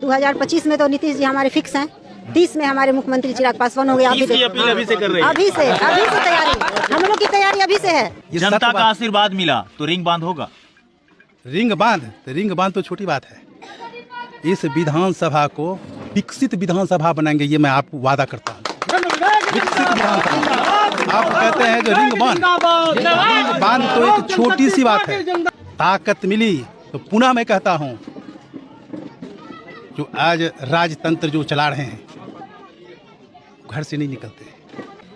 2025 में तो नीतीश जी हमारे फिक्स हैं। 30 में हमारे मुख्यमंत्री चिराग पासवान हो गए। अपील अभी से कर रहे हैं। अभी से तैयारी, हम लोगों की तैयारी अभी से है। जनता का आशीर्वाद मिला तो रिंग बांध होगा। रिंग बांध तो छोटी बात है। इस विधानसभा को विकसित विधानसभा बनाएंगे, ये मैं आपको वादा करता हूँ। विकसित विधानसभा। आप कहते हैं जो रिंग बांध तो एक छोटी सी बात है। ताकत मिली तो पुनः मैं कहता हूँ, जो आज राजतंत्र जो चला रहे हैं घर से नहीं निकलते।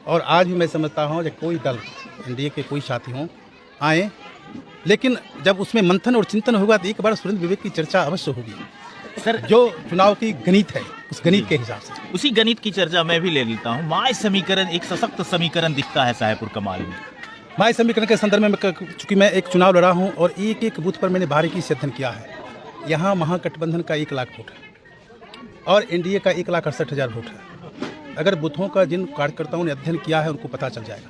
और आज भी मैं समझता हूँ कि कोई दल एनडीए के कोई साथी हों आए, लेकिन जब उसमें मंथन और चिंतन होगा तो एक बार सुरेंद्र विवेक की चर्चा अवश्य होगी। सर, जो चुनाव की गणित है उस गणित के हिसाब से, उसी गणित की चर्चा मैं भी ले लेता हूँ। माय समीकरण एक सशक्त समीकरण दिखता है साहेबपुर कमाल में। माय समीकरण के संदर्भ में चूंकि मैं एक चुनाव लड़ा हूँ और एक एक बूथ पर मैंने बारीकी से अध्ययन किया है। यहाँ महागठबंधन का 1 लाख वोट है और एनडीए का 1,68,000 वोट है। अगर बूथों का जिन कार्यकर्ताओं ने अध्ययन किया है उनको पता चल जाएगा।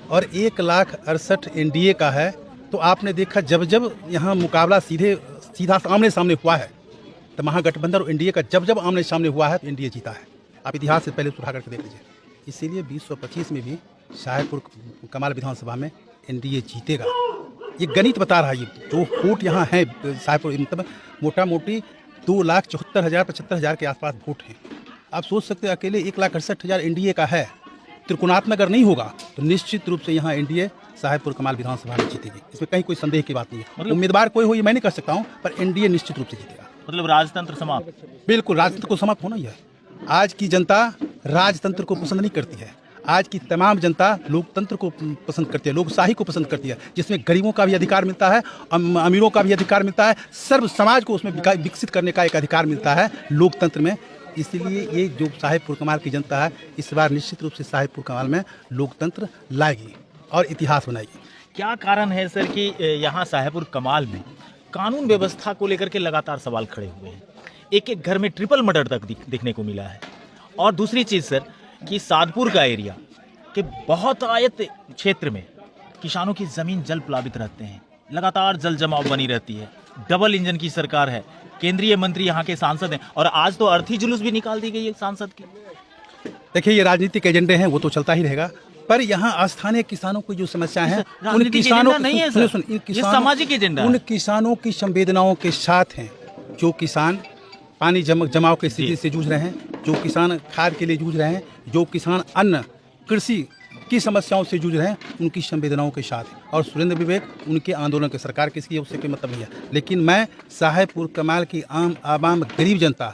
और 1,68,000 एनडीए का है, तो आपने देखा जब जब यहाँ मुकाबला सीधा आमने सामने हुआ है, तो महागठबंधन और एनडीए का जब आमने सामने हुआ है तो एनडीए जीता है। आप इतिहास से पहले उठा करके देख लीजिए। इसीलिए 2025 में भी साहेबपुर कमाल विधानसभा में एनडीए जीतेगा। ये गणित बता रहा है। ये जो वोट यहाँ है साहेबपुर, मतलब मोटा मोटी 2,74,000-75,000 के आसपास वोट हैं। आप सोच सकते हैं अकेले 1,68,000 एनडीए का है। त्रिकोणात्मक अगर नहीं होगा तो निश्चित रूप से यहाँ एनडीए साहेबपुर कमाल विधानसभा में जीतेगी। इसमें कहीं कोई संदेह की बात नहीं है। मतलब उम्मीदवार कोई हो ये मैं नहीं कह सकता हूँ, पर एनडीए निश्चित रूप से जीतेगा। मतलब राजतंत्र समाप्त। बिल्कुल, राजतंत्र को समाप्त होना ही है। आज की जनता राजतंत्र को पसंद नहीं करती है। आज की तमाम जनता लोकतंत्र को पसंद करती है, लोकशाही को पसंद करती है, जिसमें गरीबों का भी अधिकार मिलता है, अमीरों का भी अधिकार मिलता है, सर्व समाज को उसमें विकसित करने का एक अधिकार मिलता है लोकतंत्र में। इसलिए ये जो साहेबपुर कमाल की जनता है इस बार निश्चित रूप से साहेबपुर कमाल में लोकतंत्र लाएगी और इतिहास बनाएगी। क्या कारण है सर कि यहाँ साहेबपुर कमाल में कानून व्यवस्था को लेकर के लगातार सवाल खड़े हुए हैं? एक घर में ट्रिपल मर्डर तक देखने को मिला है। और दूसरी चीज़ सर कि सादपुर का एरिया के बहुत आयत क्षेत्र में किसानों की ज़मीन जल प्लावित रहते हैं, लगातार जल जमाव बनी रहती है। डबल इंजन की सरकार है, केंद्रीय मंत्री यहाँ के सांसद हैं और आज तो अर्थी जुलूस भी निकाल दी गई है सांसद की। देखिए, ये राजनीतिक एजेंडे हैं, वो तो चलता ही रहेगा, पर यहाँ स्थानीय किसानों की जो समस्याएं हैं उन किसानों नहीं है सर, ये सामाजिक एजेंडा उन किसानों की संवेदनाओं के साथ हैं। जो किसान पानी जमाव की स्थिति से जूझ रहे हैं, जो किसान खाद के लिए जूझ रहे हैं, जो किसान अन्न कृषि की समस्याओं से जूझ रहे हैं, उनकी संवेदनाओं के साथ है। और सुरेंद्र विवेक उनके आंदोलन के सरकार किसकी है उससे कोई मतलब नहीं है। लेकिन मैं साहेबपुर कमाल की आम आवाम गरीब जनता